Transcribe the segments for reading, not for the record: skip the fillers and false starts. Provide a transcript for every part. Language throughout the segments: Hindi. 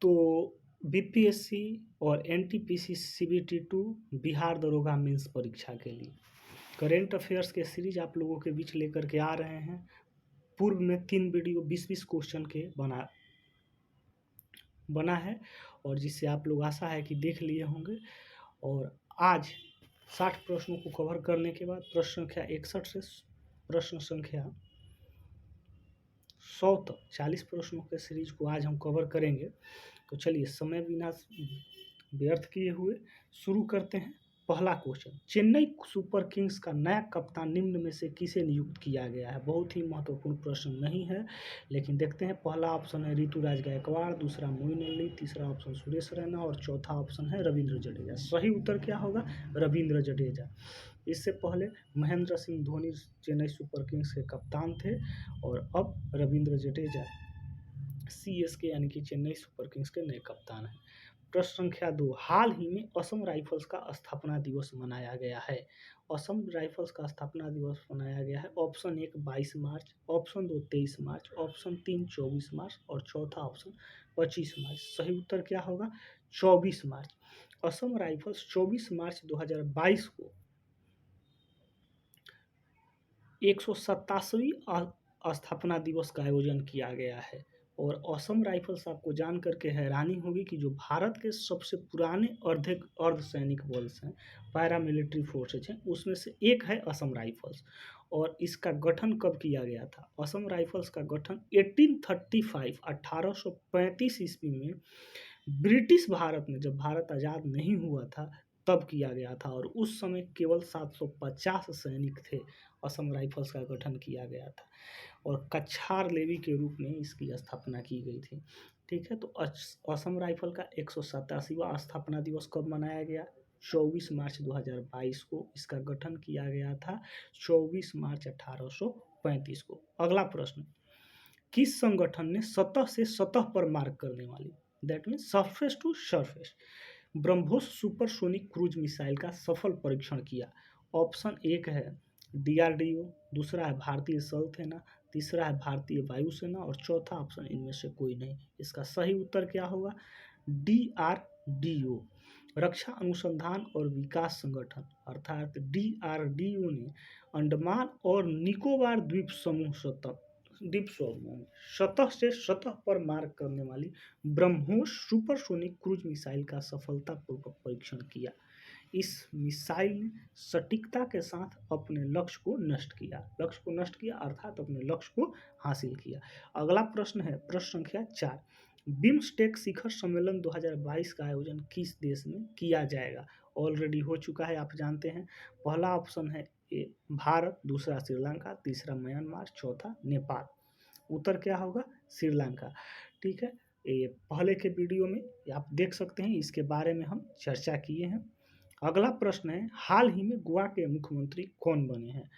तो बीपीएससी और एनटीपीसी सीबीटी 2 बिहार दरोगा मेंस परीक्षा के लिए करेंट अफेयर्स के सीरीज आप लोगों के बीच लेकर के आ रहे हैं। पूर्व में 3 वीडियो 20-20 क्वेश्चन के बना है और जिससे आप लोग आशा है कि देख लिए होंगे। और आज 60 प्रश्नों को कवर करने के बाद प्रश्न संख्या 61 से प्रश्न संख्या 100 तक 40 प्रश्नों के सीरीज को आज हम कवर करेंगे। तो चलिए समय बिना व्यर्थ किए हुए शुरू करते हैं। पहला क्वेश्चन, चेन्नई सुपर किंग्स का नया कप्तान निम्न में से किसे नियुक्त किया गया है? बहुत ही महत्वपूर्ण प्रश्न नहीं है, लेकिन देखते हैं। पहला ऑप्शन है ऋतुराज गायकवाड़, दूसरा मोइन अली, तीसरा ऑप्शन सुरेश रैना और चौथा ऑप्शन है रविंद्र जडेजा। सही उत्तर क्या होगा? रविंद्र जडेजा। इससे पहले महेंद्र सिंह धोनी चेन्नई सुपर किंग्स के कप्तान थे और अब रविंद्र जडेजा सीएसके यानी कि चेन्नई सुपर किंग्स के नए कप्तान हैं। प्रश्न संख्या 2, हाल ही में असम राइफल्स का स्थापना दिवस मनाया गया है। असम राइफल्स का स्थापना दिवस मनाया गया है। ऑप्शन 1 22 मार्च, ऑप्शन 2 23 मार्च, ऑप्शन 3 24 मार्च और चौथा ऑप्शन 25 मार्च। सही उत्तर क्या होगा? 24 मार्च। असम राइफल्स 24 मार्च 2022 को 187वीं स्थापना दिवस का आयोजन किया गया है। और असम राइफल्स आपको जान करके हैरानी होगी कि जो भारत के सबसे पुराने अर्धसैनिक बल्स हैं, पैरामिलिट्री फोर्सेज हैं, उसमें से एक है असम राइफल्स। और इसका गठन कब किया गया था? असम राइफल्स का गठन 1835 ईस्वी में ब्रिटिश भारत में, जब भारत आज़ाद नहीं हुआ था तब किया गया था। और उस समय केवल 750 सैनिक थे। असम राइफल्स का गठन किया गया था और कछार लेवी के रूप में इसकी स्थापना की गई थी। ठीक है, तो असम राइफल का 187वां स्थापना दिवस कब मनाया गया? 24 मार्च 2022 को इसका गठन किया गया था, 24 मार्च 1835 को। अगला प्रश्न, किस संगठन ने सतह से सतह पर मार्क करने वाली, that mean surface to surface, BrahMos supersonic cruise missile का सफल परीक्षण किया? ऑप्शन 1 है डीआरडीओ, दूसरा है भारतीय स्थल सेना, तीसरा है भारतीय वायुसेना और चौथा ऑप्शन इनमें से कोई नहीं। इसका सही उत्तर क्या होगा? डीआरडीओ, रक्षा अनुसंधान और विकास संगठन अर्थात डीआरडीओ ने अंडमान और निकोबार द्वीप समूह सतह से सतह पर मार्क करने वाली ब्रह्मोस सुपरसोनिक क्रूज मिसाइल का सफलतापूर्वक परीक्षण किया। इस मिसाइल ने सटीकता के साथ अपने लक्ष्य को नष्ट किया अर्थात अपने लक्ष्य को हासिल किया। अगला प्रश्न है प्रश्न संख्या 4, बिम्स्टेक शिखर सम्मेलन 2022 का आयोजन किस देश में किया जाएगा? ऑलरेडी हो चुका है, आप जानते हैं। पहला ऑप्शन है भारत, दूसरा श्रीलंका, तीसरा म्यांमार, चौथा नेपाल। उत्तर क्या होगा? श्रीलंका। ठीक है, ये पहले के वीडियो में आप देख सकते हैं, इसके बारे में हम चर्चा किए हैं। अगला प्रश्न है, हाल ही में गोवा के मुख्यमंत्री कौन बने हैं?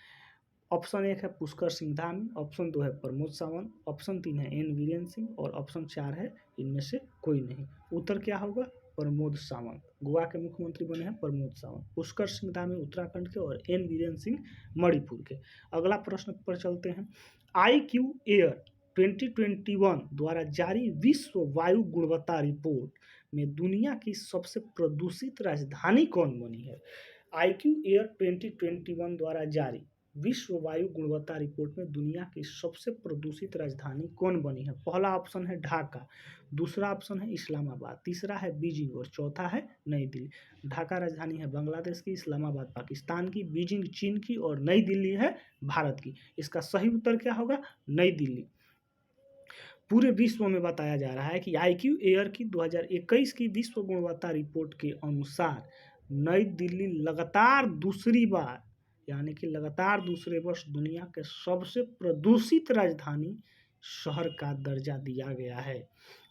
ऑप्शन 1 है पुष्कर सिंह धामी, ऑप्शन 2 है प्रमोद सावंत, ऑप्शन 3 है एन वीरेन सिंह और ऑप्शन 4 है इनमें से कोई नहीं। उत्तर क्या होगा? प्रमोद सावंत। गोवा के मुख्यमंत्री बने हैं प्रमोद सावंत। पुष्कर सिंह धामी उत्तराखंड के और एन वीरेन सिंह मणिपुर के। अगला प्रश्न पर चलते हैं, IQ एयर 2021 द्वारा जारी विश्व वायु गुणवत्ता रिपोर्ट में दुनिया की सबसे प्रदूषित राजधानी कौन बनी है? IQ एयर 2021 द्वारा जारी विश्व वायु गुणवत्ता रिपोर्ट में दुनिया की सबसे प्रदूषित राजधानी कौन बनी है? पहला ऑप्शन है ढाका, दूसरा ऑप्शन है इस्लामाबाद, तीसरा है बीजिंग और चौथा है नई दिल्ली। ढाका राजधानी है बांग्लादेश की, इस्लामाबाद पाकिस्तान की, बीजिंग चीन की और नई दिल्ली है भारत की। इसका सही उत्तर क्या होगा? नई दिल्ली। पूरे विश्व में बताया जा रहा है कि IQ एयर की 2021 की विश्व गुणवत्ता रिपोर्ट के अनुसार नई दिल्ली लगातार दूसरी बार यानी कि लगातार दूसरे वर्ष दुनिया के सबसे प्रदूषित राजधानी शहर का दर्जा दिया गया है।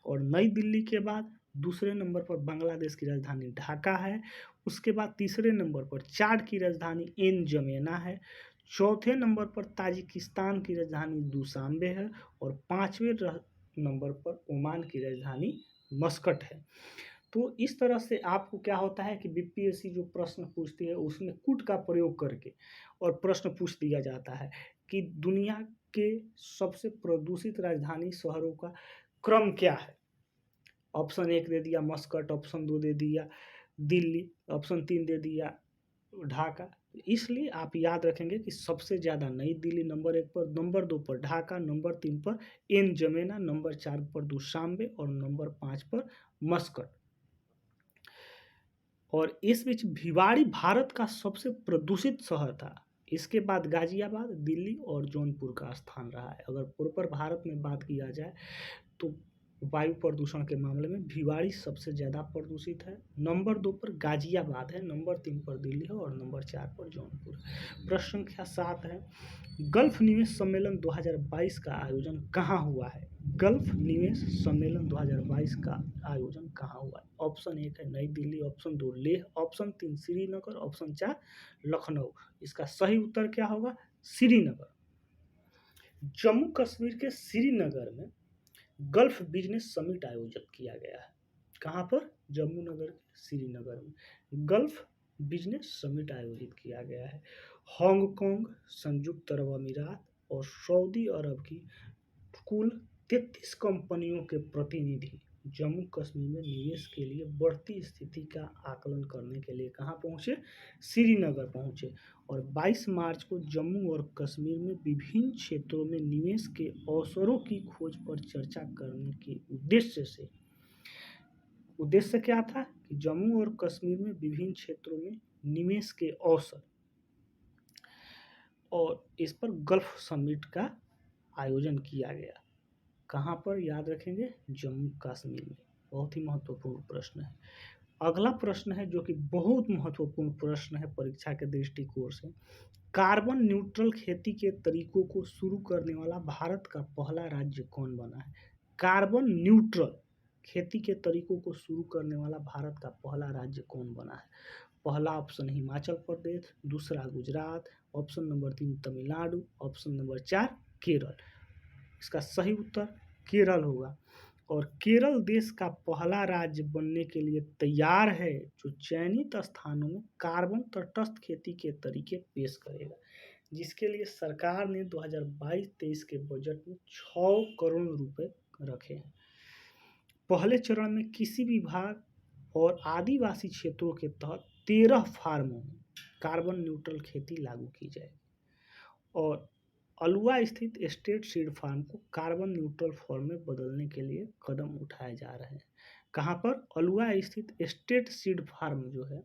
और नई दिल्ली के बाद दूसरे नंबर पर बांग्लादेश की राजधानी ढाका है, उसके बाद तीसरे नंबर पर चाड की राजधानी एनजमेना है, चौथे नंबर पर ताजिकिस्तान की राजधानी दुशांबे है और पाँचवें नंबर पर ओमान की राजधानी मस्कट है। तो इस तरह से आपको क्या होता है कि बीपीएससी जो प्रश्न पूछती है उसमें कूट का प्रयोग करके और प्रश्न पूछ दिया जाता है कि दुनिया के सबसे प्रदूषित राजधानी शहरों का क्रम क्या है। ऑप्शन 1 दे दिया मस्कट, ऑप्शन 2 दे दिया दिल्ली, ऑप्शन 3 दे दिया ढाका। इसलिए आप याद रखेंगे कि सबसे ज़्यादा नई दिल्ली नंबर 1 पर, नंबर 2 पर ढाका, नंबर 3 पर एन जमेना, नंबर 4 पर दुशांबे और नंबर 5 पर मस्कट। और इस बीच भिवाड़ी भारत का सबसे प्रदूषित शहर था। इसके बाद गाजियाबाद, दिल्ली और जौनपुर का स्थान रहा है। अगर पूर्व भारत में बात किया जाए तो वायु प्रदूषण के मामले में भिवाड़ी सबसे ज़्यादा प्रदूषित है। नंबर 2 पर गाजियाबाद है, नंबर 3 पर दिल्ली है और नंबर 4 पर जौनपुर। प्रश्न संख्या 7 है, गल्फ निवेश सम्मेलन 2022 का आयोजन कहाँ हुआ है? गल्फ निवेश सम्मेलन 2022 का आयोजन कहाँ हुआ है? ऑप्शन 1 है नई Delhi, option 2 Leh, option 3 Srinagar, option 4 Lucknow. इसका सही उत्तर क्या होगा? श्रीनगर। जम्मू कश्मीर के श्रीनगर में गल्फ बिजनेस समिट आयोजित किया गया है। कहाँ पर? जम्मू नगर के श्रीनगर में गल्फ बिजनेस समिट आयोजित किया गया है। हांगकांग, संयुक्त अरब अमीरात और सऊदी अरब की कुल 33 कंपनियों के प्रतिनिधि जम्मू कश्मीर में निवेश के लिए बढ़ती स्थिति का आकलन करने के लिए कहाँ पहुँचे? श्रीनगर पहुँचे। और 22 मार्च को जम्मू और कश्मीर में विभिन्न क्षेत्रों में निवेश के अवसरों की खोज पर चर्चा करने के उद्देश्य क्या था कि जम्मू और कश्मीर में विभिन्न क्षेत्रों में निवेश के अवसर, और इस पर गल्फ समिट का आयोजन किया गया। कहाँ पर? याद रखेंगे, जम्मू कश्मीर में। बहुत ही महत्वपूर्ण प्रश्न है। अगला प्रश्न है जो कि बहुत महत्वपूर्ण प्रश्न है परीक्षा के दृष्टिकोण से। कार्बन न्यूट्रल खेती के तरीकों को शुरू करने वाला भारत का पहला राज्य कौन बना है? कार्बन न्यूट्रल खेती के तरीकों को शुरू करने वाला भारत का पहला राज्य कौन बना है? पहला ऑप्शन हिमाचल प्रदेश, दूसरा Gujarat, option number 3 Tamil Nadu, option number 4 Kerala. इसका सही उत्तर केरल होगा। और केरल देश का पहला राज्य बनने के लिए तैयार है जो चयनित स्थानों में कार्बन तटस्थ खेती के तरीके पेश करेगा, जिसके लिए सरकार ने 2022-23 के बजट में 6 करोड़ रुपए रखे हैं। पहले चरण में किसी भी भाग और आदिवासी क्षेत्रों के तहत 13 फार्मों में कार्बन न्यूट्रल खेती लागू की जाएगी। और अलुआ स्थित स्टेट सीड फार्म को कार्बन न्यूट्रल फॉर्म में बदलने के लिए कदम उठाए जा रहे हैं। कहाँ पर? अलुआ स्थित स्टेट सीड फार्म जो है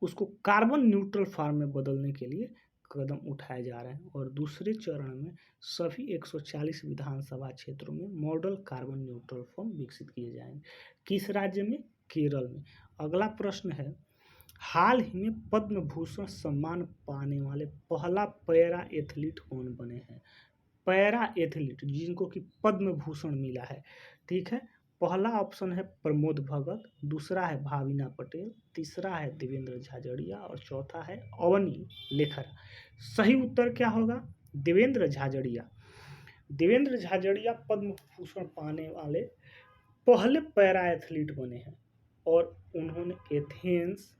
उसको कार्बन न्यूट्रल फार्म में बदलने के लिए कदम उठाए जा रहे हैं। और दूसरे चरण में सभी 140 विधानसभा क्षेत्रों में मॉडल कार्बन न्यूट्रल फॉर्म विकसित किए जाएंगे। किस राज्य में? केरल में। अगला प्रश्न है, हाल ही में पद्म भूषण सम्मान पाने वाले पहला पैरा एथलीट कौन बने हैं? पैरा एथलीट जिनको कि पद्म भूषण मिला है, ठीक है। पहला ऑप्शन है प्रमोद भगत, दूसरा है भाविना पटेल, तीसरा है देवेंद्र झाझड़िया और चौथा है अवनी लेखरा। सही उत्तर क्या होगा? देवेंद्र झाझड़िया। देवेंद्र झाझड़िया पद्म भूषण पाने वाले पहले पैरा एथलीट बने हैं। और उन्होंने एथेंस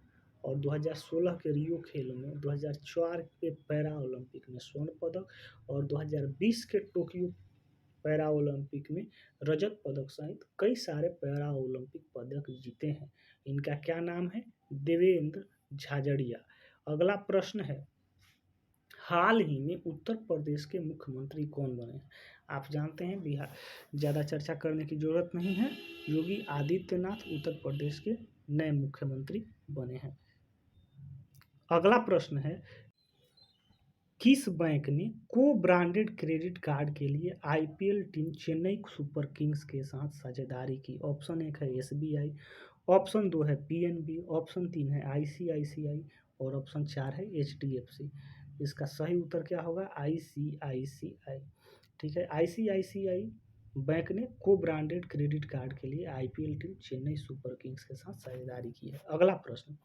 और 2016 के रियो खेलों में, 2004 के पैरा ओलंपिक में स्वर्ण पदक और 2020 के टोक्यो पैरा ओलंपिक में रजत पदक सहित कई सारे पैरा ओलंपिक पदक जीते हैं। इनका क्या नाम है? देवेंद्र झाझड़िया। अगला प्रश्न है, हाल ही में उत्तर प्रदेश के मुख्यमंत्री कौन बने हैं? आप जानते हैं बिहार, ज़्यादा चर्चा करने की जरूरत नहीं है, योगी आदित्यनाथ उत्तर प्रदेश के नए मुख्यमंत्री बने हैं। अगला प्रश्न है, किस बैंक ने को ब्रांडेड क्रेडिट कार्ड के लिए IPL team Chennai super Kings के साथ साझेदारी की? ऑप्शन 1 है एसबीआई, ऑप्शन 2 है पीएनबी, ऑप्शन 3 है आईसीआईसीआई और ऑप्शन 4 है एचडीएफसी। इसका सही उत्तर क्या होगा? आईसीआईसीआई, ठीक है। आईसीआईसीआई बैंक ने को ब्रांडेड क्रेडिट कार्ड के लिए IPL team Chennai super Kings के साथ साझेदारी की है। अगला प्रश्न,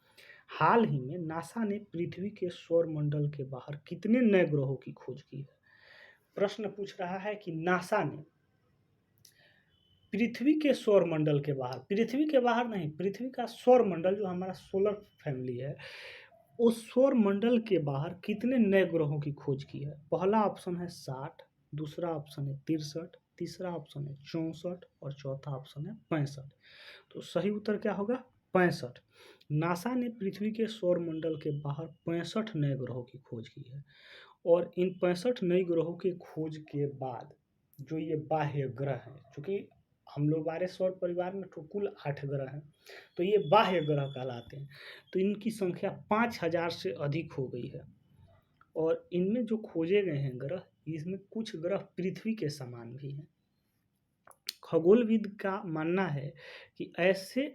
हाल ही में नासा ने पृथ्वी के सौर मंडल के बाहर कितने नए ग्रहों की खोज की है? प्रश्न पूछ रहा है कि नासा ने पृथ्वी के सौर मंडल के बाहर, पृथ्वी के बाहर नहीं, पृथ्वी का सौर मंडल जो हमारा सोलर फैमिली है, उस सौर मंडल के बाहर कितने नए ग्रहों की खोज की है? पहला ऑप्शन है 60, दूसरा ऑप्शन है 63, तीसरा ऑप्शन है 64 और चौथा ऑप्शन है 65। तो सही उत्तर क्या होगा? 65। नासा ने पृथ्वी के सौर मंडल के बाहर 65 नए ग्रहों की खोज की है और इन 65 नए ग्रहों की खोज के बाद जो ये बाह्य ग्रह हैं, चूंकि हम लोग हमारे सौर परिवार में तो कुल 8 ग्रह हैं, तो ये बाह्य ग्रह कहलाते हैं। तो इनकी संख्या 5000 से अधिक हो गई है और इनमें जो खोजे गए हैं ग्रह, इसमें कुछ ग्रह पृथ्वी के समान भी हैं। खगोलविद का मानना है कि ऐसे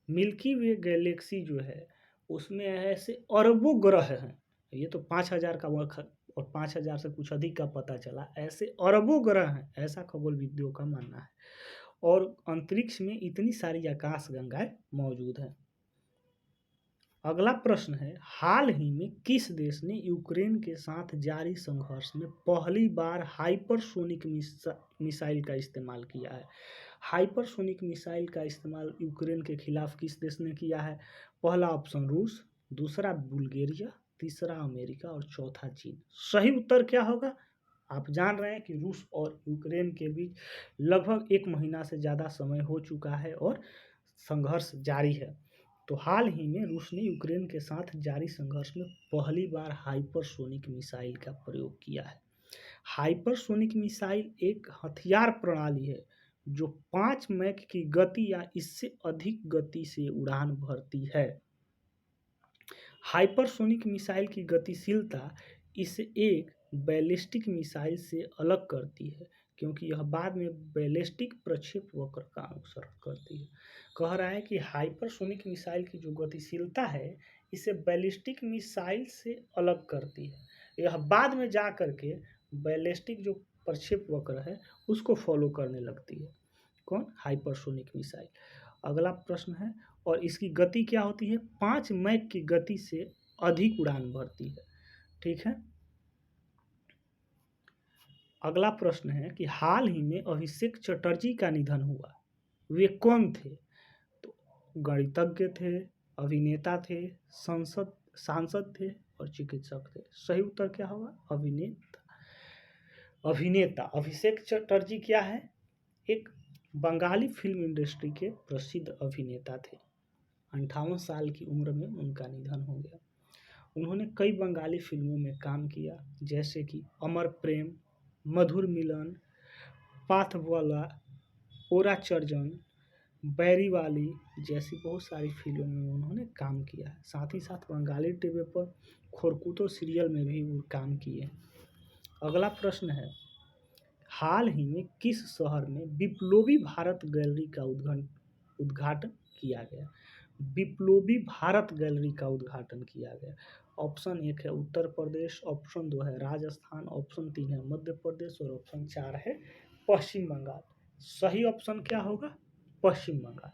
मिल्की वे गैलेक्सी जो है उसमें ऐसे अरबों ग्रह हैं। ये तो 5000 का वर्क और 5000 से कुछ अधिक का पता चला, ऐसे अरबों ग्रह हैं, ऐसा खगोलविदों का मानना है। और अंतरिक्ष में इतनी सारी आकाश गंगाएं मौजूद हैं। अगला प्रश्न है, हाल ही में किस देश ने यूक्रेन के साथ जारी संघर्ष में पहली बार हाइपरसोनिक मिसाइल का इस्तेमाल किया है? हाइपरसोनिक मिसाइल का इस्तेमाल यूक्रेन के खिलाफ किस देश ने किया है? पहला ऑप्शन रूस, दूसरा बुल्गारिया, तीसरा अमेरिका और चौथा चीन। सही उत्तर क्या होगा? आप जान रहे हैं कि रूस और यूक्रेन के बीच लगभग 1 महीना से ज़्यादा समय हो चुका है और संघर्ष जारी है। तो हाल ही में रूस ने यूक्रेन के साथ जारी संघर्ष में पहली बार हाइपरसोनिक मिसाइल का प्रयोग किया है। हाइपरसोनिक मिसाइल एक हथियार प्रणाली है जो 5 मैक की गति या इससे अधिक गति से उड़ान भरती है। हाइपरसोनिक मिसाइल की गतिशीलता इसे एक बैलिस्टिक मिसाइल से अलग करती है क्योंकि यह बाद में बैलिस्टिक प्रक्षेप वक्र का अनुसरण करती है। कह रहा है कि हाइपरसोनिक मिसाइल की जो गतिशीलता है इसे बैलिस्टिक मिसाइल से अलग करती है। यह बाद में जा करके बैलिस्टिक जो प्रक्षेप वक्र है उसको फॉलो करने लगती है। कौन? Hypersonic missile. अगला प्रश्न है, और इसकी गति क्या होती है? 5 मैक की गति से अधिक उड़ान भरती है। ठीक है। अगला प्रश्न है कि हाल ही में अभिषेक चटर्जी का निधन हुआ, वे कौन थे? तो गणितज्ञ थे, अभिनेता थे, सांसद थे और चिकित्सक थे। सही उत्तर क्या होगा? अभिनेता। अभिषेक चटर्जी क्या है? एक बंगाली फिल्म इंडस्ट्री के प्रसिद्ध अभिनेता थे। 58 साल की उम्र में उनका निधन हो गया। उन्होंने कई बंगाली फिल्मों में काम किया जैसे कि अमर प्रेम, मधुर मिलन, पाथवाला, ओरा चर्जन, बैरीवाली जैसी बहुत सारी फिल्मों में उन्होंने काम किया है। साथ ही साथ बंगाली टीवी पर खोरकुतो सीरियल में भी वो काम किए। अगला प्रश्न है, हाल ही में किस शहर में बिप्लोबी भारत गैलरी का उद्घाटन किया गया? बिप्लोबी भारत गैलरी का उद्घाटन किया गया। ऑप्शन 1 है उत्तर प्रदेश, ऑप्शन 2 है राजस्थान, ऑप्शन 3 है मध्य प्रदेश और ऑप्शन 4 है पश्चिम बंगाल। सही ऑप्शन क्या होगा? पश्चिम बंगाल।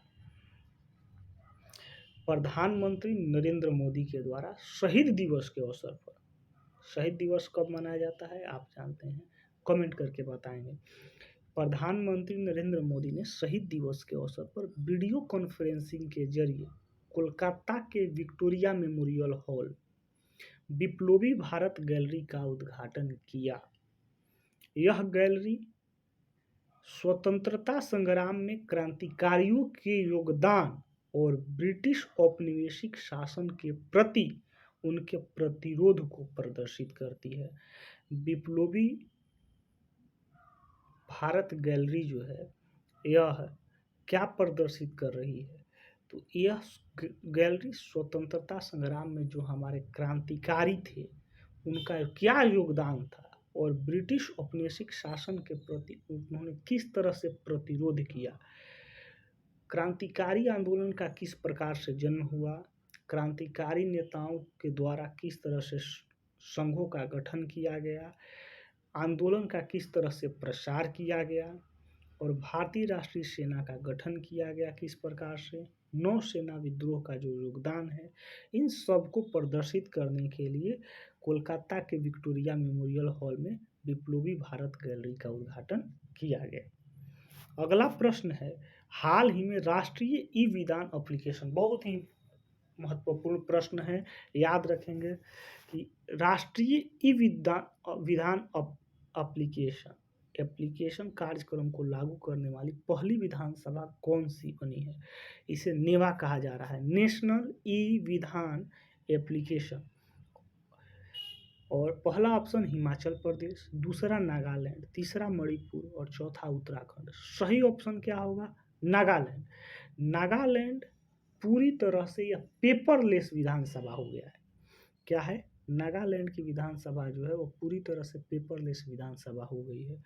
प्रधानमंत्री नरेंद्र मोदी के द्वारा शहीद दिवस के अवसर पर, शहीद दिवस कब मनाया जाता है आप जानते हैं? कमेंट करके बताएंगे। प्रधानमंत्री नरेंद्र मोदी ने शहीद दिवस के अवसर पर वीडियो कॉन्फ्रेंसिंग के जरिए कोलकाता के Victoria memorial hall Biplobi Bharat gallery का उद्घाटन किया। यह गैलरी स्वतंत्रता संग्राम में क्रांतिकारियों के योगदान और ब्रिटिश औपनिवेशिक शासन के प्रति उनके प्रतिरोध को प्रदर्शित करती है। बिप्लोबी भारत गैलरी जो है यह क्या प्रदर्शित कर रही है? तो यह गैलरी स्वतंत्रता संग्राम में जो हमारे क्रांतिकारी थे उनका क्या योगदान था और ब्रिटिश औपनिवेशिक शासन के प्रति उन्होंने किस तरह से प्रतिरोध किया, क्रांतिकारी आंदोलन का किस प्रकार से जन्म हुआ, क्रांतिकारी नेताओं के द्वारा किस तरह से संघों का गठन किया गया, आंदोलन का किस तरह से प्रसार किया गया और भारतीय राष्ट्रीय सेना का गठन किया गया किस प्रकार से, नौसेना विद्रोह का जो योगदान है, इन सब को प्रदर्शित करने के लिए कोलकाता के विक्टोरिया मेमोरियल हॉल में बिप्लोबी भारत गैलरी का उद्घाटन किया गया। अगला प्रश्न है, हाल ही में राष्ट्रीय ई विधान एप्लीकेशन, बहुत ही महत्वपूर्ण प्रश्न है, याद रखेंगे कि राष्ट्रीय ई विधान एप्लीकेशन एप्लीकेशन कार्यक्रम को लागू करने वाली पहली विधानसभा कौन सी बनी है? इसे नेवा कहा जा रहा है, नेशनल ई विधान एप्लीकेशन। और पहला ऑप्शन हिमाचल प्रदेश, दूसरा नागालैंड, तीसरा मणिपुर और चौथा उत्तराखंड। सही ऑप्शन क्या होगा? नागालैंड। नागालैंड पूरी तरह से यह पेपरलेस विधानसभा हो गया है। क्या है? नागालैंड की विधानसभा जो है वो पूरी तरह से पेपरलेस विधानसभा हो गई है।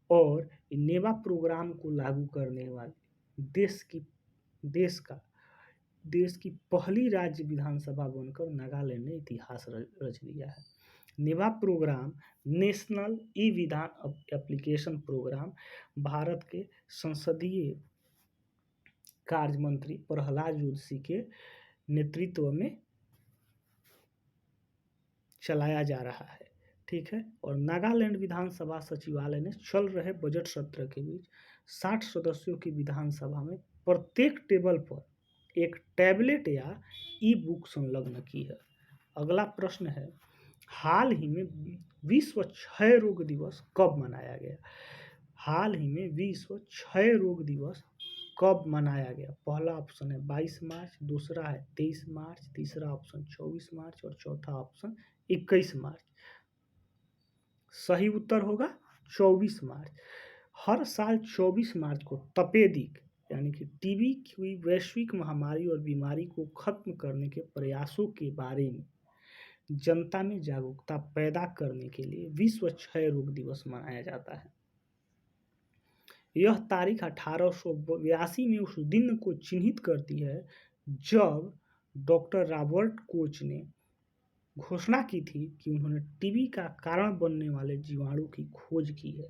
और नेवा प्रोग्राम को लागू करने वाली देश की पहली राज्य विधानसभा बनकर नागालैंड ने इतिहास रच दिया है। नेवा प्रोग्राम, नेशनल ई विधान एप्लीकेशन प्रोग्राम, भारत के संसदीय कार्य मंत्री प्रहलाद जोशी के नेतृत्व में चलाया जा रहा है। ठीक है। और नागालैंड विधानसभा सचिवालय ने चल रहे बजट सत्र के बीच 60 सदस्यों की विधानसभा में प्रत्येक टेबल पर एक टैबलेट या ई बुक संलग्न की है। अगला प्रश्न है, हाल ही में विश्व क्षय रोग दिवस कब मनाया गया? हाल ही में विश्व क्षय रोग दिवस कब मनाया गया? पहला ऑप्शन है 22 मार्च, दूसरा है 23 मार्च, तीसरा ऑप्शन 24 मार्च और चौथा ऑप्शन 21 मार्च। सही उत्तर होगा 24 मार्च। हर साल 24 मार्च को तपेदिक यानी कि टीबी की वैश्विक महामारी और बीमारी को खत्म करने के प्रयासों के बारे में जनता में जागरूकता पैदा करने के लिए विश्व क्षय रोग दिवस मनाया जाता है। यह तारीख 1882 में उस दिन को चिन्हित करती है जब डॉक्टर रॉबर्ट कोच ने घोषणा की थी कि उन्होंने टीबी का कारण बनने वाले जीवाणु की खोज की है।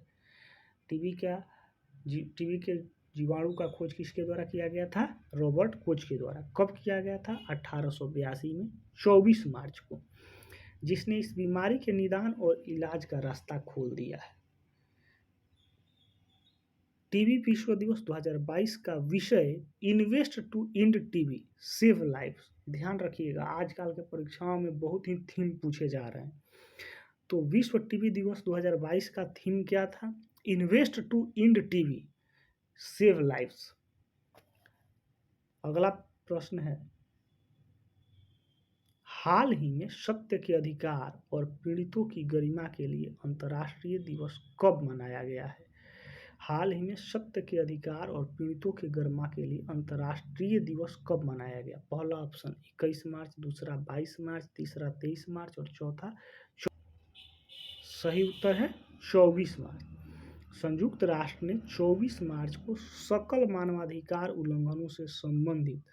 टीबी के जीवाणु का खोज किसके द्वारा किया गया था? रॉबर्ट कोच के द्वारा। कब किया गया था? 1882 में 24 मार्च को, जिसने इस बीमारी के निदान और इलाज का रास्ता खोल दिया है। टीबी विश्व दिवस 2022 का विषय invest to end TB save life. ध्यान रखिएगा, आजकल के परीक्षाओं में बहुत ही थीम पूछे जा रहे हैं। तो विश्व टीबी दिवस 2022 का थीम क्या था? Invest to end TB save lives. अगला प्रश्न है, हाल ही में सत्य के अधिकार और पीड़ितों की गरिमा के लिए अंतर्राष्ट्रीय दिवस कब मनाया गया है? हाल ही में सत्य के अधिकार और पीड़ितों की गरिमा के लिए अंतर्राष्ट्रीय दिवस कब मनाया गया? पहला ऑप्शन 21 मार्च, दूसरा 22 मार्च, तीसरा 23 मार्च और चौथा। सही उत्तर है 24 मार्च। संयुक्त राष्ट्र ने 24 मार्च को सकल मानवाधिकार उल्लंघनों से संबंधित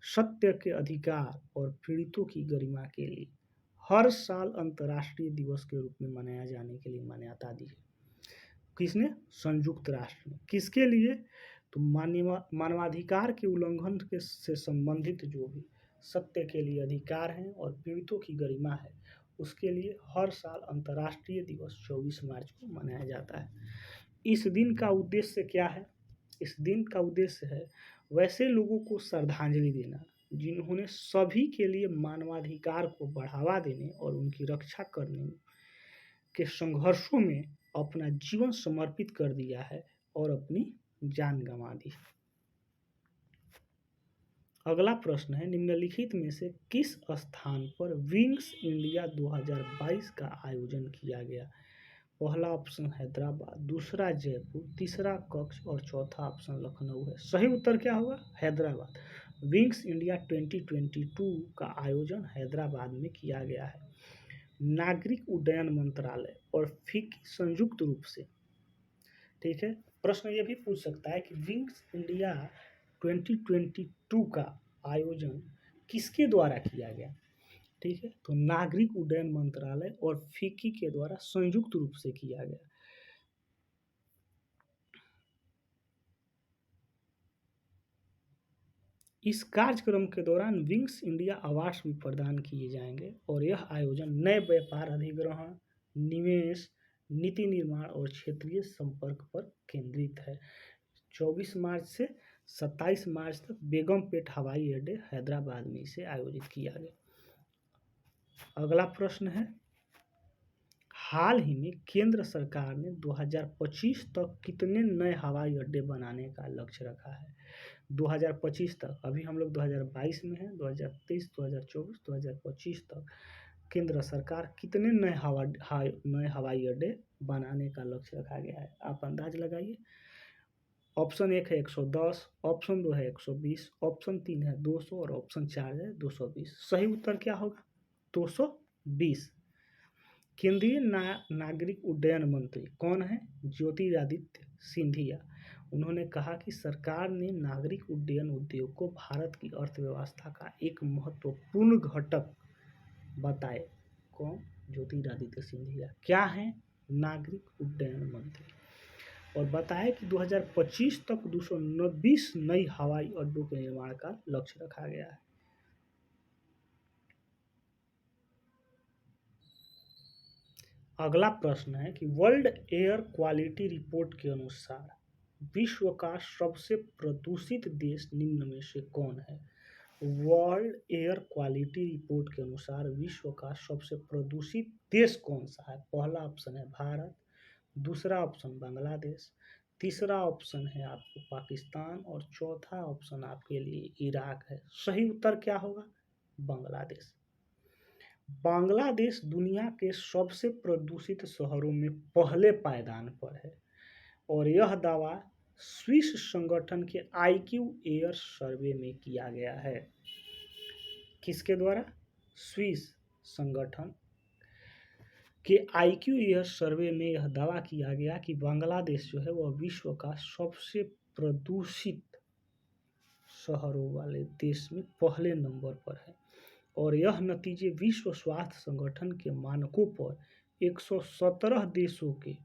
सत्य के अधिकार और पीड़ितों की गरिमा के लिए हर साल अंतर्राष्ट्रीय दिवस के रूप में मनाया जाने के लिए मान्यता दी है। किसने? संयुक्त राष्ट्र ने। किसके लिए? तो मानवाधिकार के उल्लंघन से संबंधित जो भी सत्य के लिए अधिकार हैं और पीड़ितों की गरिमा है, उसके लिए हर साल अंतर्राष्ट्रीय दिवस 24 मार्च को मनाया जाता है। इस दिन का उद्देश्य क्या है? इस दिन का उद्देश्य है वैसे लोगों को श्रद्धांजलि देना जिन्होंने सभी के लिए मानवाधिकार को बढ़ावा देने और उनकी रक्षा करने के संघर्षों में अपना जीवन समर्पित कर दिया है और अपनी जान गंवा दी। अगला प्रश्न है, निम्नलिखित में से किस स्थान पर विंग्स इंडिया 2022 का आयोजन किया गया? पहला ऑप्शन हैदराबाद, दूसरा जयपुर, तीसरा कच्छ और चौथा ऑप्शन लखनऊ है। सही उत्तर क्या होगा? हैदराबाद। विंग्स इंडिया 2022 का आयोजन हैदराबाद में किया गया है। नागरिक उड्डयन मंत्रालय और फिक्की संयुक्त रूप से, ठीक है। प्रश्न ये भी पूछ सकता है कि विंग्स इंडिया 2022 का आयोजन किसके द्वारा किया गया? ठीक है, तो नागरिक उड्डयन मंत्रालय और फिक्की के द्वारा संयुक्त रूप से किया गया। इस कार्यक्रम के दौरान विंग्स इंडिया अवार्ड्स भी प्रदान किए जाएंगे और यह आयोजन नए व्यापार अधिग्रहण, निवेश, नीति निर्माण और क्षेत्रीय संपर्क पर केंद्रित है। 24 मार्च से 27 मार्च तक बेगमपेट हवाई अड्डे हैदराबाद में इसे आयोजित किया गया। अगला प्रश्न है, हाल ही में केंद्र सरकार ने 2025 तक कितने नए हवाई अड्डे बनाने का लक्ष्य रखा है? 2025 तक, अभी हम लोग 2022 में हैं, 2023, 2024, 2025 तक केंद्र सरकार कितने नए हवाई अड्डे बनाने का लक्ष्य रखा गया है? आप अंदाज लगाइए। ऑप्शन 1 है 110, ऑप्शन 2 है 120, ऑप्शन 3 है 200 और ऑप्शन 4 है 220। सही उत्तर क्या होगा? 220। केंद्रीय नागरिक उड्डयन मंत्री कौन है? ज्योतिरादित्य सिंधिया। उन्होंने कहा कि सरकार ने नागरिक उड्डयन उद्योग को भारत की अर्थव्यवस्था का एक महत्वपूर्ण घटक बताए। कौन? ज्योतिरादित्य सिंधिया। क्या है? नागरिक उड्डयन मंत्री। और बताया कि 2025 तक 220 नई हवाई अड्डों के निर्माण का लक्ष्य रखा गया है। अगला प्रश्न है कि वर्ल्ड एयर क्वालिटी रिपोर्ट के अनुसार विश्व का सबसे प्रदूषित देश निम्न में से कौन है? वर्ल्ड एयर क्वालिटी रिपोर्ट के अनुसार विश्व का सबसे प्रदूषित देश कौन सा है? पहला ऑप्शन है भारत, दूसरा ऑप्शन बांग्लादेश, तीसरा ऑप्शन है आपको पाकिस्तान और चौथा ऑप्शन आपके लिए इराक है। सही उत्तर क्या होगा? बांग्लादेश। बांग्लादेश दुनिया के सबसे प्रदूषित शहरों में पहले पायदान पर है और यह दावा स्विस संगठन के IQ एयर सर्वे में किया गया है। किसके द्वारा? स्विस संगठन के IQ एयर सर्वे में यह दावा किया गया कि बांग्लादेश जो है वह विश्व का सबसे प्रदूषित शहरों वाले देश में पहले नंबर पर है और यह नतीजे विश्व स्वास्थ्य संगठन के मानकों पर 117 देशों के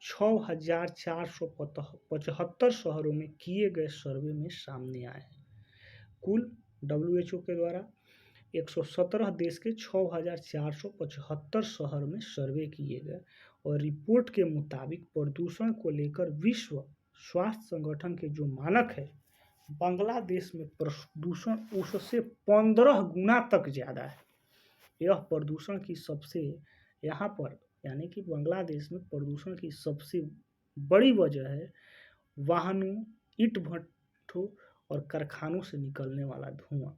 6,475 शहरों में किए गए सर्वे में सामने आए हैं। कुल WHO के द्वारा 117 देश के 6,475 शहर में सर्वे किए गए और रिपोर्ट के मुताबिक प्रदूषण को लेकर विश्व स्वास्थ्य संगठन के जो मानक है, बांग्लादेश में प्रदूषण उससे 15 गुना तक ज़्यादा है। यह प्रदूषण की सबसे यहाँ पर यानी कि बांग्लादेश में प्रदूषण की सबसे बड़ी वजह है वाहनों, ईंट भट्ठों और कारखानों से निकलने वाला धुआं।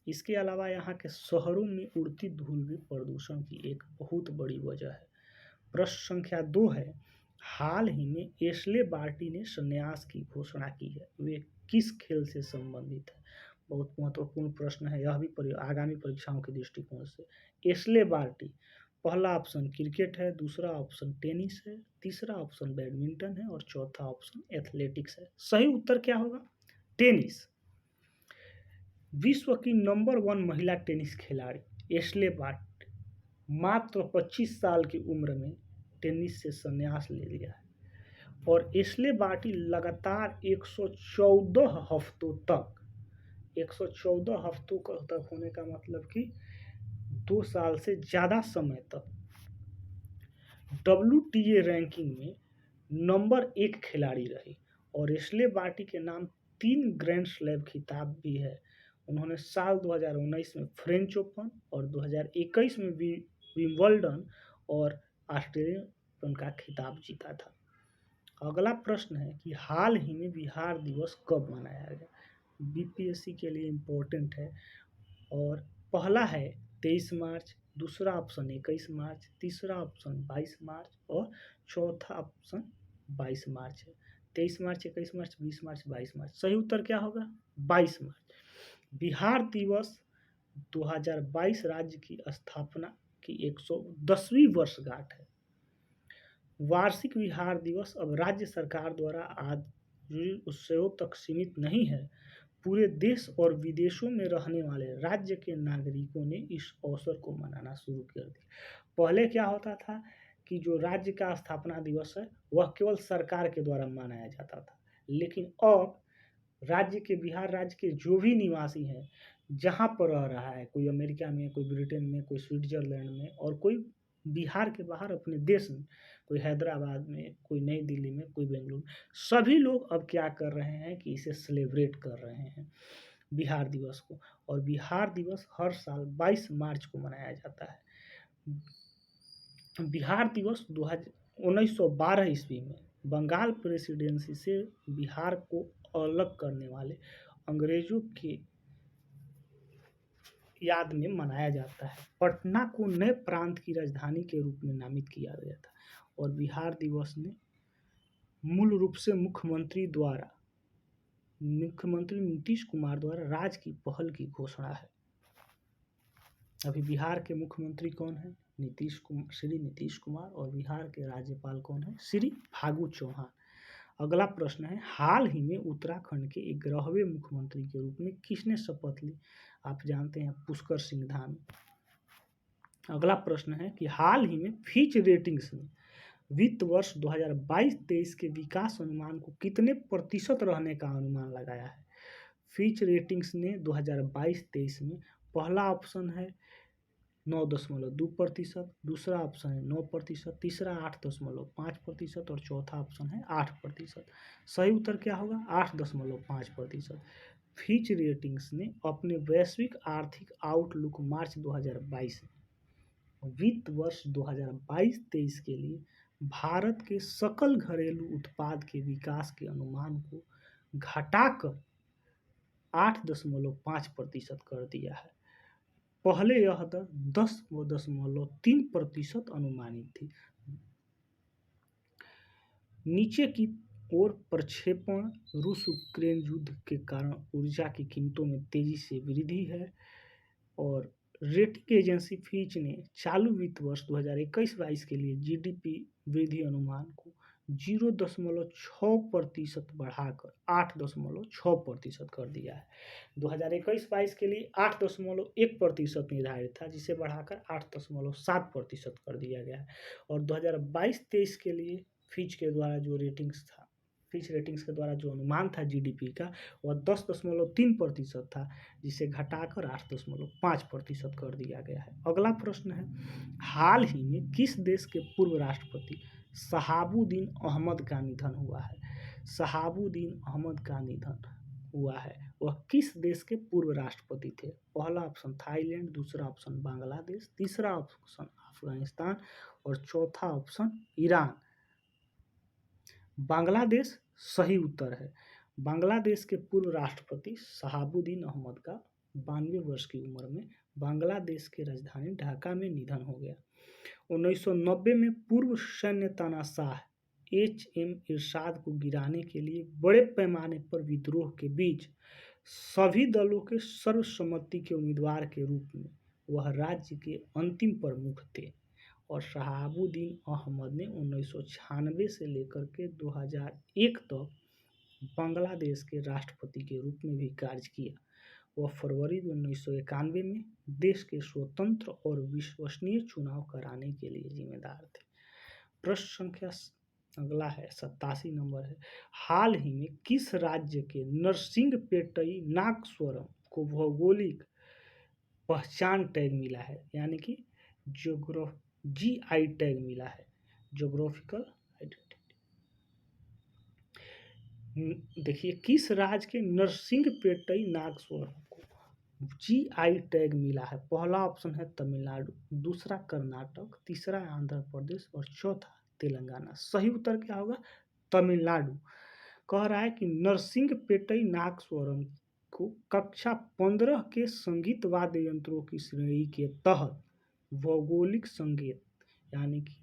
इसके अलावा यहाँ के शहरों में उड़ती धूल भी प्रदूषण की एक बहुत बड़ी वजह है। प्रश्न संख्या 2 है, हाल ही में एशले बार्टी ने संन्यास की घोषणा की है, वे किस खेल से संबंधित है? बहुत महत्वपूर्ण प्रश्न है यह भी आगामी परीक्षाओं के दृष्टिकोण से। एशले बार्टी, पहला ऑप्शन क्रिकेट है, दूसरा ऑप्शन टेनिस है, तीसरा ऑप्शन बैडमिंटन है और चौथा ऑप्शन एथलेटिक्स है। सही उत्तर क्या होगा? टेनिस। विश्व की नंबर 1 महिला टेनिस खिलाड़ी एशले बार्टी मात्र 25 साल की उम्र में टेनिस से संन्यास ले लिया है और एशले बार्टी लगातार 114 हफ्तों तक 114 हफ्तों तक होने का मतलब कि 2 साल से ज़्यादा समय तक WTA रैंकिंग में नंबर 1 खिलाड़ी रही और एशले बार्टी के नाम 3 ग्रैंड स्लैम खिताब भी है। उन्होंने साल 2019 में फ्रेंच ओपन और 2021 में विंबलडन और ऑस्ट्रेलियन ओपन का खिताब जीता था। अगला प्रश्न है कि हाल ही में बिहार दिवस कब मनाया गया? BPSC के लिए इम्पोर्टेंट है और पहला है 23 मार्च, दूसरा ऑप्शन 21 मार्च, तीसरा ऑप्शन 22 मार्च और चौथा ऑप्शन 22 मार्च है। 23 मार्च, 21 मार्च, 20 मार्च, 22 मार्च। सही उत्तर क्या होगा? 22 मार्च। बिहार दिवस 2022 राज्य की स्थापना की 110वीं वर्षगांठ है। वार्षिक बिहार दिवस अब राज्य सरकार द्वारा आज उत्सवों तक सीमित नहीं है। पूरे देश और विदेशों में रहने वाले राज्य के नागरिकों ने इस अवसर को मनाना शुरू कर दिया। पहले क्या होता था कि जो राज्य का स्थापना दिवस है वह केवल सरकार के द्वारा मनाया जाता था, लेकिन अब बिहार राज्य के जो भी निवासी हैं, जहाँ पर रह रहा है, कोई अमेरिका में, कोई ब्रिटेन में, कोई स्विट्जरलैंड में और कोई बिहार के बाहर अपने देश में, कोई हैदराबाद में, कोई नई दिल्ली में, कोई बेंगलुरु, सभी लोग अब क्या कर रहे हैं कि इसे सेलिब्रेट कर रहे हैं बिहार दिवस को। और बिहार दिवस हर साल 22 मार्च को मनाया जाता है। बिहार दिवस 1912 ईस्वी में बंगाल प्रेसिडेंसी से बिहार को अलग करने वाले अंग्रेजों के याद में मनाया जाता है। पटना को नए प्रांत की राजधानी के रूप में नामित किया गया था और बिहार दिवस ने मूल रूप से मुख्यमंत्री नीतीश कुमार द्वारा राज्य की पहल की घोषणा है। अभी बिहार के मुख्यमंत्री कौन है? श्री नीतीश कुमार। और बिहार के राज्यपाल कौन है? श्री फागू चौहान। अगला प्रश्न है, हाल ही में उत्तराखंड के 11वें मुख्यमंत्री के रूप में किसने शपथ ली? आप जानते हैं, पुष्कर सिंह धामी। अगला प्रश्न है कि हाल ही में फिच रेटिंग्स ने वित्त वर्ष 2022-23 के विकास अनुमान को कितने प्रतिशत रहने का अनुमान लगाया है? फिच रेटिंग्स ने 2022-23 में पहला ऑप्शन है 9.2%, दूसरा ऑप्शन है 9%, तीसरा 8.5% और चौथा ऑप्शन है 8%। सही उत्तर क्या होगा? 8.5%। फिच रेटिंग्स ने अपने वैश्विक आर्थिक आउटलुक मार्च 2022 वित्त वर्ष 2022-23 के लिए भारत के सकल घरेलू उत्पाद के विकास के अनुमान को घटाकर 8.5% कर दिया है। पहले यह दर 10.3% अनुमानित थी। नीचे की ओर प्रक्षेपण, रूस यूक्रेन युद्ध के कारण ऊर्जा की कीमतों में तेजी से वृद्धि है और रेटिंग एजेंसी फिच ने चालू वित्त वर्ष 2021-22 के लिए जीडीपी वृद्धि अनुमान को 0.6% बढ़ाकर 8.6% कर दिया है। 2021-22 के लिए 8.1% निर्धारित था, जिसे बढ़ाकर 8.7% कर दिया गया है। और 2022-23 के लिए फिच रेटिंग्स के द्वारा जो अनुमान था जीडीपी का, वह 10.3% था, जिसे घटाकर 8.5% कर दिया गया है। अगला प्रश्न है, हाल ही में किस देश के पूर्व राष्ट्रपति शहाबुद्दीन अहमद का निधन हुआ है? शहाबुद्दीन अहमद का निधन हुआ है, वह किस देश के पूर्व राष्ट्रपति थे? पहला ऑप्शन थाईलैंड, दूसरा ऑप्शन बांग्लादेश, तीसरा ऑप्शन अफगानिस्तान और चौथा ऑप्शन ईरान। बांग्लादेश सही उत्तर है। बांग्लादेश के पूर्व राष्ट्रपति शहाबुद्दीन अहमद का 92 वर्ष की उम्र में बांग्लादेश की राजधानी ढाका में निधन हो गया। 1990 में पूर्व सैन्य तानाशाह HM इरशाद को गिराने के लिए बड़े पैमाने पर विद्रोह के बीच सभी दलों के सर्वसम्मति के उम्मीदवार के रूप में वह राज्य के अंतिम प्रमुख थे और शहाबुद्दीन अहमद ने 1996 से लेकर के 2001 तक बांग्लादेश के राष्ट्रपति के रूप में भी कार्य किया। वह फरवरी 1991 में देश के स्वतंत्र और विश्वसनीय चुनाव कराने के लिए जिम्मेदार थे। प्रश्न संख्या अगला है 87 नंबर है, हाल ही में किस राज्य के नरसिंहपेटई नागस्वरम को भौगोलिक पहचान टैग मिला है, यानी कि GI टैग मिला है, जोग्राफिकल आइडेंटिटी। देखिए, किस राज्य के नरसिंहपेटई नागस्वरम को GI टैग मिला है? पहला ऑप्शन है तमिलनाडु, दूसरा कर्नाटक, तीसरा आंध्र प्रदेश और चौथा तेलंगाना। सही उत्तर क्या होगा? तमिलनाडु। कह रहा है कि नरसिंहपेटई नागस्वरम को कक्षा 15 के संगीत वाद्य यंत्रों की श्रेणी के तहत भौगोलिक संकेत यानी कि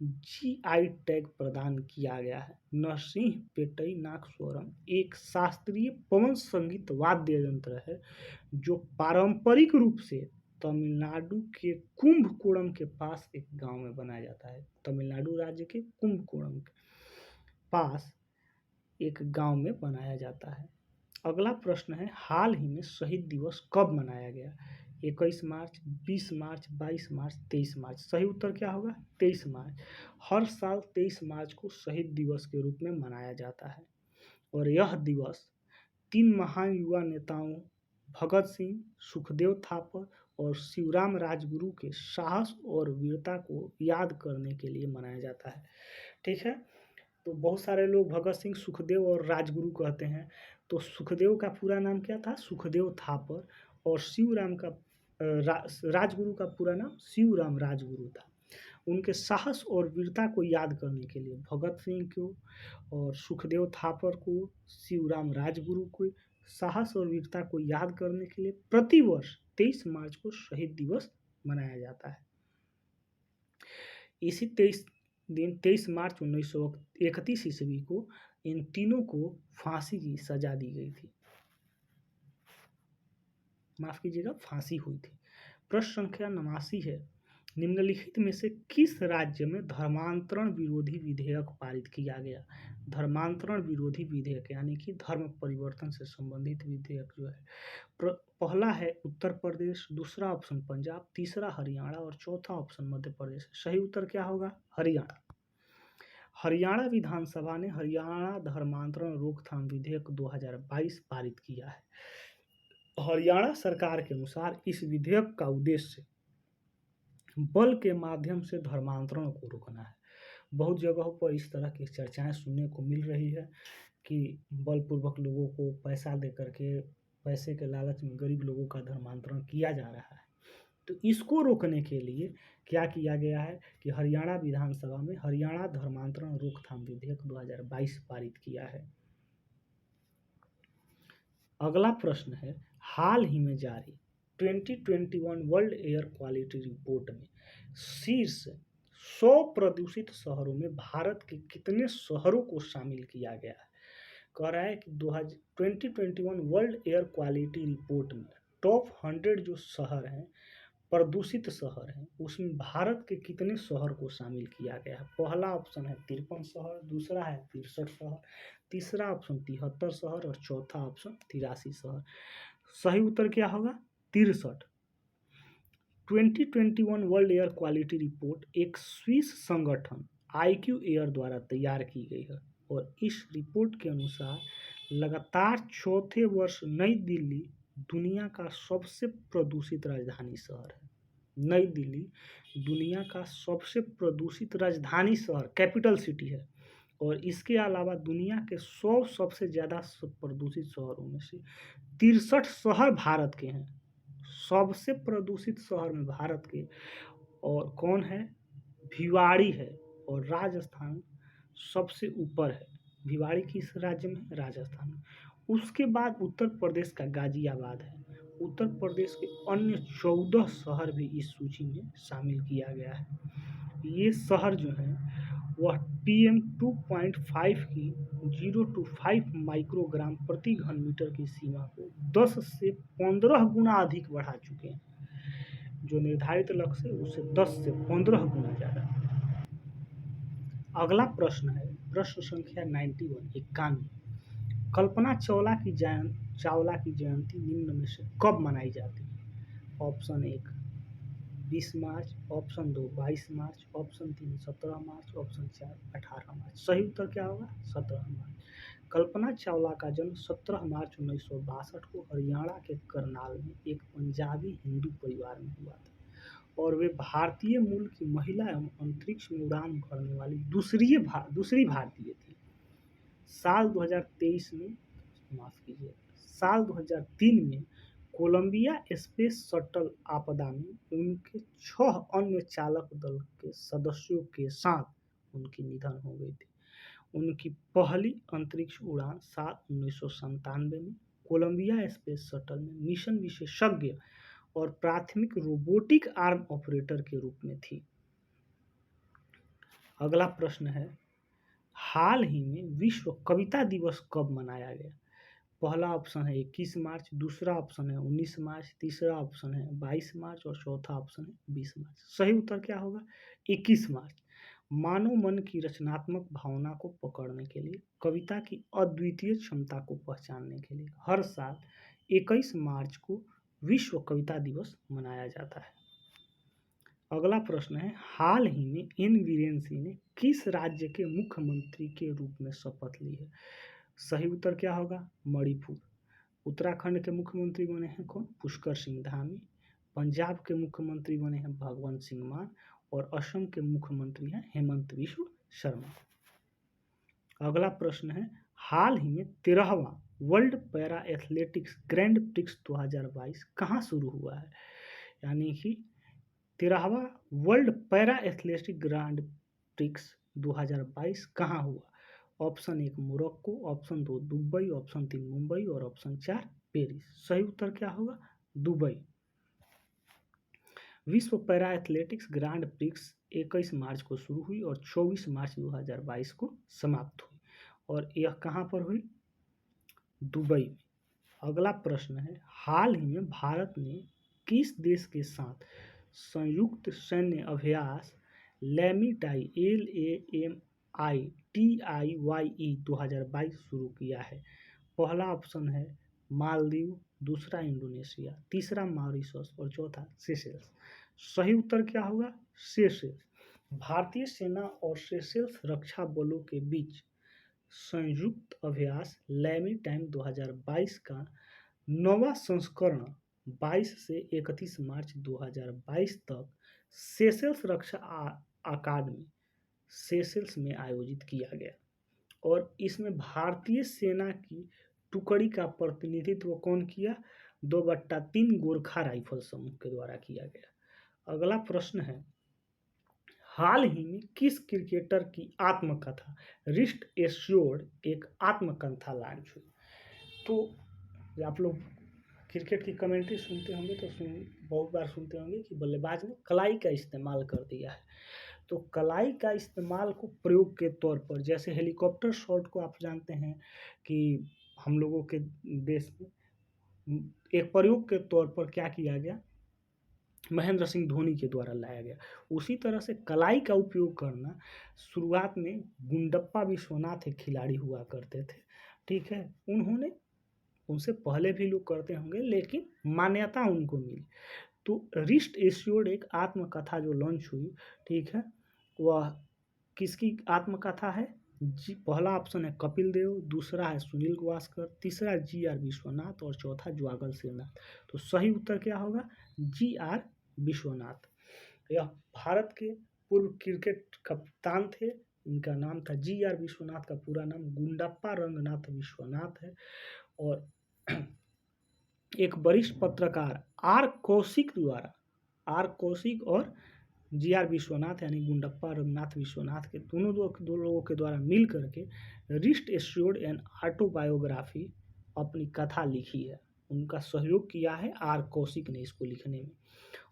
GI टैग प्रदान किया गया है। नरसिंहपेटई नागस्वरम एक शास्त्रीय पवन संगीत वाद्य यंत्र है जो पारंपरिक रूप से तमिलनाडु के कुंभकोणम के पास एक गांव में बनाया जाता है। तमिलनाडु राज्य के कुंभकोणम के पास एक गांव में बनाया जाता है। अगला प्रश्न है, हाल ही में शहीद दिवस कब मनाया गया? 21 मार्च, 20 मार्च, 22 मार्च, 23 मार्च। सही उत्तर क्या होगा? 23 मार्च। हर साल 23 मार्च को शहीद दिवस के रूप में मनाया जाता है और यह दिवस 3 महान युवा नेताओं भगत सिंह, सुखदेव थापर और शिवराम राजगुरु के साहस और वीरता को याद करने के लिए मनाया जाता है। ठीक है, तो बहुत सारे लोग भगत सिंह, सुखदेव और राजगुरु कहते हैं। तो सुखदेव का पूरा नाम क्या था? सुखदेव थापर। और शिवराम का राजगुरु का पूरा नाम शिवराम राजगुरु था। उनके साहस और वीरता को याद करने के लिए भगत सिंह को और सुखदेव थापर को, शिवराम राजगुरु को साहस और वीरता को याद करने के लिए प्रतिवर्ष 23 मार्च को शहीद दिवस मनाया जाता है। इसी 23 मार्च 1931 ईस्वी को इन तीनों को फांसी की सजा दी गई थी, माफ कीजिएगा, फांसी हुई थी। प्रश्न संख्या 89 है, निम्नलिखित में से किस राज्य में धर्मांतरण विरोधी विधेयक पारित किया गया? धर्मांतरण विरोधी विधेयक यानी कि धर्म परिवर्तन से संबंधित विधेयक जो है, पहला है उत्तर प्रदेश, दूसरा ऑप्शन पंजाब, तीसरा हरियाणा और चौथा ऑप्शन मध्य प्रदेश। सही उत्तर क्या होगा? हरियाणा। हरियाणा विधानसभा ने हरियाणा धर्मांतरण रोकथाम विधेयक 2022 पारित किया है। हरियाणा सरकार के अनुसार इस विधेयक का उद्देश्य बल के माध्यम से धर्मांतरण को रोकना है। बहुत जगहों पर इस तरह की चर्चाएं सुनने को मिल रही है कि बलपूर्वक लोगों को पैसा दे करके, पैसे के लालच में गरीब लोगों का धर्मांतरण किया जा रहा है। तो इसको रोकने के लिए क्या किया गया है कि हरियाणा विधानसभा में हरियाणा धर्मांतरण रोकथाम विधेयक 2022 पारित किया है। अगला प्रश्न है, हाल ही में जारी 2021 वर्ल्ड एयर क्वालिटी रिपोर्ट में शीर्ष 100 प्रदूषित शहरों में भारत के कितने शहरों को शामिल किया गया है? कह रहा है कि 2021 वर्ल्ड एयर क्वालिटी रिपोर्ट में टॉप 100 जो शहर हैं, प्रदूषित शहर हैं, उसमें भारत के कितने शहर को शामिल किया गया है? पहला ऑप्शन है 53 शहर, दूसरा है 63 शहर, तीसरा ऑप्शन 73 शहर और चौथा ऑप्शन 83 शहर। सही उत्तर क्या होगा? 63। 2021 वर्ल्ड एयर क्वालिटी रिपोर्ट एक स्विस संगठन IQ एयर द्वारा तैयार की गई है और इस रिपोर्ट के अनुसार लगातार चौथे वर्ष नई दिल्ली दुनिया का सबसे प्रदूषित राजधानी शहर है। नई दिल्ली दुनिया का सबसे प्रदूषित राजधानी शहर, कैपिटल सिटी है और इसके अलावा दुनिया के 100 सबसे ज़्यादा प्रदूषित शहरों में से 63 शहर भारत के हैं। सबसे प्रदूषित शहर में भारत के और कौन है? भिवाड़ी है और राजस्थान सबसे ऊपर है। भिवाड़ी किस राज्य में? राजस्थान में। उसके बाद उत्तर प्रदेश का गाजियाबाद है। उत्तर प्रदेश के अन्य 14 शहर भी इस सूची में शामिल किया गया है। ये शहर जो हैं वह PM 2.5 की 0 to 5 माइक्रोग्राम प्रति घन मीटर की सीमा को 10 से 15 गुना अधिक बढ़ा चुके हैं। जो निर्धारित लक्ष्य है उससे 10 से 15 गुना ज़्यादा। अगला प्रश्न है प्रश्न संख्या 91। कल्पना चावला की जयंती निम्न में से कब मनाई जाती है? ऑप्शन 1 20 मार्च, ऑप्शन 2 22 मार्च, ऑप्शन 3 17 मार्च, ऑप्शन 4 18 मार्च। सही उत्तर क्या होगा? 17 मार्च। कल्पना चावला का जन्म 17 मार्च 1962 को हरियाणा के करनाल में एक पंजाबी हिंदू परिवार में हुआ था और वे भारतीय मूल की महिला एवं अंतरिक्ष में उड़ान भरने वाली दूसरी भारतीय थी। साल 2003 में कोलंबिया स्पेस शटल आपदा में उनके 6 अन्य चालक दल के सदस्यों के साथ उनकी निधन हो गई थी। उनकी पहली अंतरिक्ष उड़ान साल 1997 में कोलंबिया स्पेस शटल में मिशन विशेषज्ञ और प्राथमिक रोबोटिक आर्म ऑपरेटर के रूप में थी। अगला प्रश्न है, हाल ही में विश्व कविता दिवस कब मनाया गया? पहला ऑप्शन है 21 मार्च, दूसरा ऑप्शन है 19 मार्च, तीसरा ऑप्शन है 22 मार्च और चौथा ऑप्शन है 20 मार्च। सही उत्तर क्या होगा? 21 मार्च। मानव मन की रचनात्मक भावना को पकड़ने के लिए, कविता की अद्वितीय क्षमता को पहचानने के लिए हर साल 21 मार्च को विश्व कविता दिवस मनाया जाता है। अगला प्रश्न है, हाल ही में एन वीरेन सिंह ने किस राज्य के मुख्यमंत्री के रूप में शपथ ली है? सही उत्तर क्या होगा? मणिपुर। उत्तराखंड के मुख्यमंत्री बने हैं कौन? पुष्कर सिंह धामी। पंजाब के मुख्यमंत्री बने हैं भगवंत सिंह मान और असम के मुख्यमंत्री हैं हेमंत बिश्व शर्मा। अगला प्रश्न है, हाल ही में 13वां world para athletics grand prix 2022 कहाँ शुरू हुआ है? यानी कि 13वां world para athletic grand prix 2022 कहाँ हुआ? Option 1 Morocco, option 2 Dubai, option 3 Mumbai और ऑप्शन 4 पेरिस। सही उत्तर क्या होगा? दुबई। विश्व पैरा एथलेटिक्स ग्रांड प्रिक्स 21 मार्च को शुरू हुई और 24 मार्च 2022 को समाप्त हुई और यह कहाँ पर हुई? दुबई में। अगला प्रश्न है, हाल ही में भारत ने किस देश के साथ संयुक्त सैन्य अभ्यास लैमीटाई LAMITIYE 2022 शुरू किया है? पहला ऑप्शन है मालदीव, दूसरा इंडोनेशिया, तीसरा मॉरिशस और चौथा सेशेल्स। सही उत्तर क्या होगा? सेशेल्स। भारतीय सेना और सेशेल्स रक्षा बलों के बीच संयुक्त अभ्यास लैमीटाइम 2022 का 9वां संस्करण 22 से 31 मार्च 2022 तक सेशेल्स रक्षा अकादमी सेशेल्स में आयोजित किया गया और इसमें भारतीय सेना की टुकड़ी का प्रतिनिधित्व कौन किया? 2/3 गोरखा राइफल समूह के द्वारा किया गया। अगला प्रश्न है, हाल ही में किस क्रिकेटर की आत्मकथा रिस्ट एश्योर्ड एक आत्मकथा लॉन्च हुई? तो आप लोग क्रिकेट की कमेंट्री सुनते होंगे तो बहुत बार सुनते होंगे कि बल्लेबाज ने कलाई का इस्तेमाल कर दिया है। तो कलाई का इस्तेमाल को प्रयोग के तौर पर, जैसे हेलीकॉप्टर शॉट को आप जानते हैं कि हम लोगों के देश में एक प्रयोग के तौर पर क्या किया गया, महेंद्र सिंह धोनी के द्वारा लाया गया। उसी तरह से कलाई का उपयोग करना शुरुआत में गुंडप्पा विश्वनाथ एक खिलाड़ी हुआ करते थे, ठीक है, उन्होंने, उनसे पहले भी लोग करते होंगे लेकिन मान्यता उनको मिली। तो रिस्ट एश्योर्ड एक आत्मकथा जो लॉन्च हुई, ठीक है, वह किसकी आत्मकथा है? जी, पहला ऑप्शन है कपिल देव, दूसरा है सुनील गावस्कर, तीसरा GR विश्वनाथ और चौथा ज्वागल श्रीनाथ। तो सही उत्तर क्या होगा? GR विश्वनाथ। यह भारत के पूर्व क्रिकेट कप्तान थे, इनका नाम था GR विश्वनाथ, का पूरा नाम गुंडप्पा रंगनाथ विश्वनाथ है। और एक वरिष्ठ पत्रकार आर कौशिक और GR विश्वनाथ यानी गुंडप्पा रंगनाथ विश्वनाथ के दो लोगों के द्वारा मिल करके रिस्ट एश्योर्ड एन ऑटोबायोग्राफी अपनी कथा लिखी है। उनका सहयोग किया है आर कौशिक ने इसको लिखने में।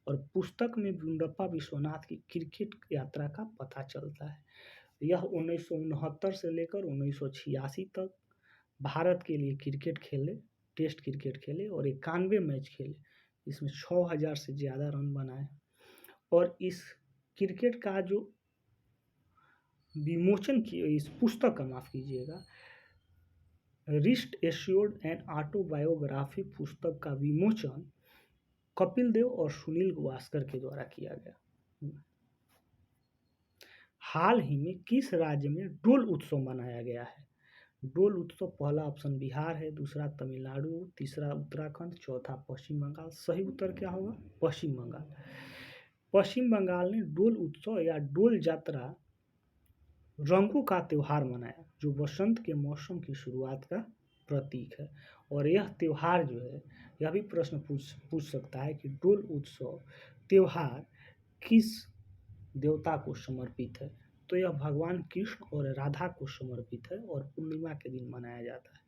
और पुस्तक में गुंडप्पा विश्वनाथ की क्रिकेट यात्रा का पता चलता है। यह 1969 से लेकर 1986 तक भारत के लिए क्रिकेट खेले, टेस्ट क्रिकेट खेले और 91 मैच खेले, इसमें 6000 से ज़्यादा रन बनाए। और इस क्रिकेट का जो विमोचन किया, इस पुस्तक का, माफ़ कीजिएगा, रिस्ट एश्योर्ड एंड ऑटोबायोग्राफी पुस्तक का विमोचन कपिल देव और सुनील गावस्कर के द्वारा किया गया। हाल ही में किस राज्य में डोल उत्सव मनाया गया है? डोल उत्सव, पहला ऑप्शन बिहार है, दूसरा तमिलनाडु, तीसरा उत्तराखंड, चौथा पश्चिम बंगाल। सही उत्तर क्या होगा? पश्चिम बंगाल। पश्चिम बंगाल ने डोल उत्सव या डोल यात्रा रंगों का त्यौहार मनाया, जो बसंत के मौसम की शुरुआत का प्रतीक है। और यह त्यौहार जो है, यह भी प्रश्न पूछ सकता है कि डोल उत्सव त्यौहार किस देवता को समर्पित है? तो यह भगवान कृष्ण और राधा को समर्पित है और पूर्णिमा के दिन मनाया जाता है।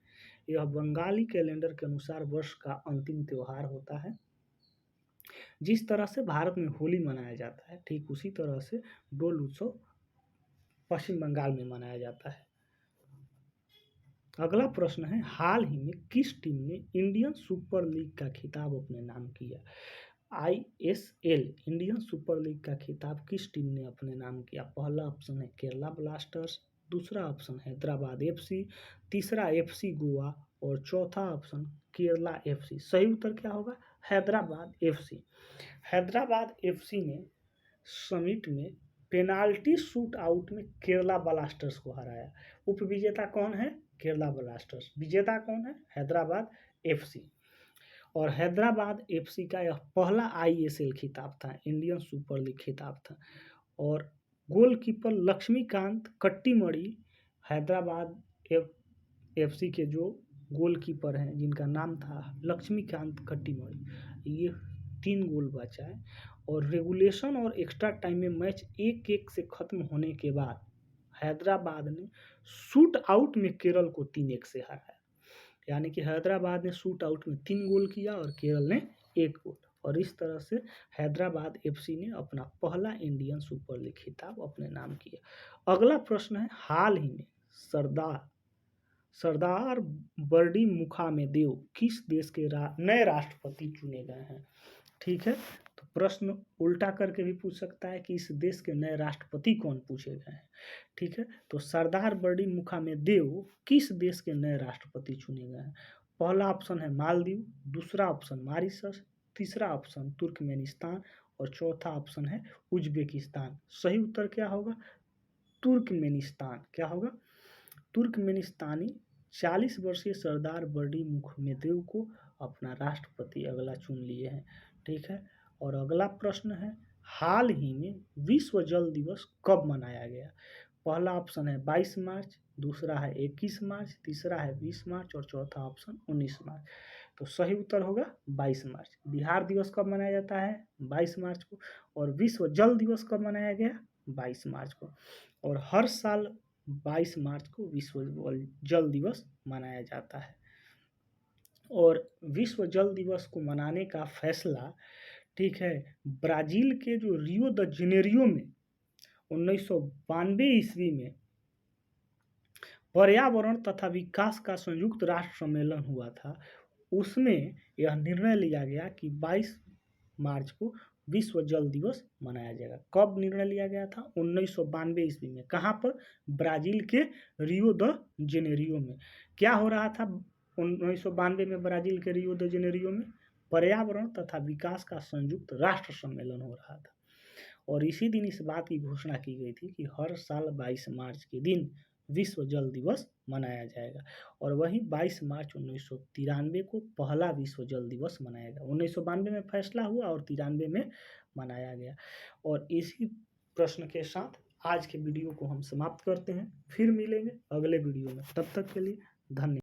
यह बंगाली कैलेंडर के अनुसार वर्ष का अंतिम त्यौहार होता है। जिस तरह से भारत में होली मनाया जाता है, ठीक उसी तरह से डोल उत्सव पश्चिम बंगाल में मनाया जाता है। अगला प्रश्न है, हाल ही में किस टीम ने इंडियन सुपर लीग का खिताब अपने नाम किया? ISL इंडियन सुपर लीग का खिताब किस टीम ने अपने नाम किया? पहला ऑप्शन है केरला ब्लास्टर्स, दूसरा ऑप्शन हैदराबाद FC, तीसरा FC गोवा और चौथा ऑप्शन केरला FC। सही उत्तर क्या होगा? हैदराबाद FC। हैदराबाद FC ने समिट में पेनाल्टी शूट आउट में केरला ब्लास्टर्स को हराया। उपविजेता कौन है? केरला ब्लास्टर्स। विजेता कौन है? हैदराबाद FC। और हैदराबाद FC का यह पहला ISL खिताब था, इंडियन सुपर लीग खिताब था। और गोलकीपर लक्ष्मीकांत कट्टीमणि हैदराबाद FC के जो गोलकीपर हैं, जिनका नाम था लक्ष्मीकांत कट्टीमणि, ये 3 गोल बचाए और रेगुलेशन और एक्स्ट्रा टाइम में मैच 1-1 से खत्म होने के बाद हैदराबाद ने शूट आउट में केरल को 3-1 से हराया। यानी कि हैदराबाद ने शूट आउट में 3 गोल किया और केरल ने 1 गोल, और इस तरह से हैदराबाद एफसी ने अपना पहला इंडियन सुपर लीग खिताब अपने नाम किया। अगला प्रश्न है, हाल ही में सरदार बर्डी मुखामेदेव किस देश के नए राष्ट्रपति चुने गए हैं? ठीक है, तो प्रश्न उल्टा करके भी पूछ सकता है कि इस देश के नए राष्ट्रपति कौन पूछे गए हैं। ठीक है, तो सरदार बर्डी मुखामेदेव किस देश के नए राष्ट्रपति चुने गए हैं? पहला ऑप्शन है मालदीव, दूसरा ऑप्शन मॉरिशस, तीसरा ऑप्शन तुर्कमेनिस्तान और चौथा ऑप्शन है उज्बेकिस्तान। सही उत्तर क्या होगा? तुर्कमेनिस्तान। क्या होगा? तुर्कमेनिस्तानी 40 वर्षीय सरदार बर्डी मुखमेदेव को अपना राष्ट्रपति अगला चुन लिए हैं। ठीक है, और अगला प्रश्न है, हाल ही में विश्व जल दिवस कब मनाया गया? पहला ऑप्शन है 22 मार्च, दूसरा है 21 मार्च, तीसरा है 20 मार्च और चौथा ऑप्शन 19 मार्च। तो सही उत्तर होगा 22 मार्च। बिहार दिवस कब मनाया जाता है? 22 मार्च को। और विश्व जल दिवस कब मनाया गया? 22 मार्च को। और हर साल 22 मार्च को विश्व जल दिवस मनाया जाता है। और विश्व जल दिवस को मनाने का फैसला, ठीक है, ब्राज़ील के जो रियो द जेनेरियो में 1992 ईस्वी में पर्यावरण तथा विकास का संयुक्त राष्ट्र सम्मेलन हुआ था। उसमें यह निर्णय लिया गया कि 22 मार्च को विश्व जल दिवस मनाया जाएगा। कब निर्णय लिया गया था? 1992 ईस्वी में। कहाँ पर? ब्राज़ील के रियो द जेनेरियो में। क्या हो रहा था 1992 में ब्राज़ील के रियो द जेनेरियो में? पर्यावरण तथा विकास का संयुक्त राष्ट्र सम्मेलन हो रहा था, और इसी दिन इस बात की घोषणा की गई थी कि हर साल 22 मार्च के दिन विश्व जल दिवस मनाया जाएगा। और वही 22 मार्च 1993 को पहला विश्व जल दिवस मनाया गया। 1992 में फैसला हुआ और 93 में मनाया गया। और इसी प्रश्न के साथ आज के वीडियो को हम समाप्त करते हैं। फिर मिलेंगे अगले वीडियो में। तब तक के लिए धन्यवाद।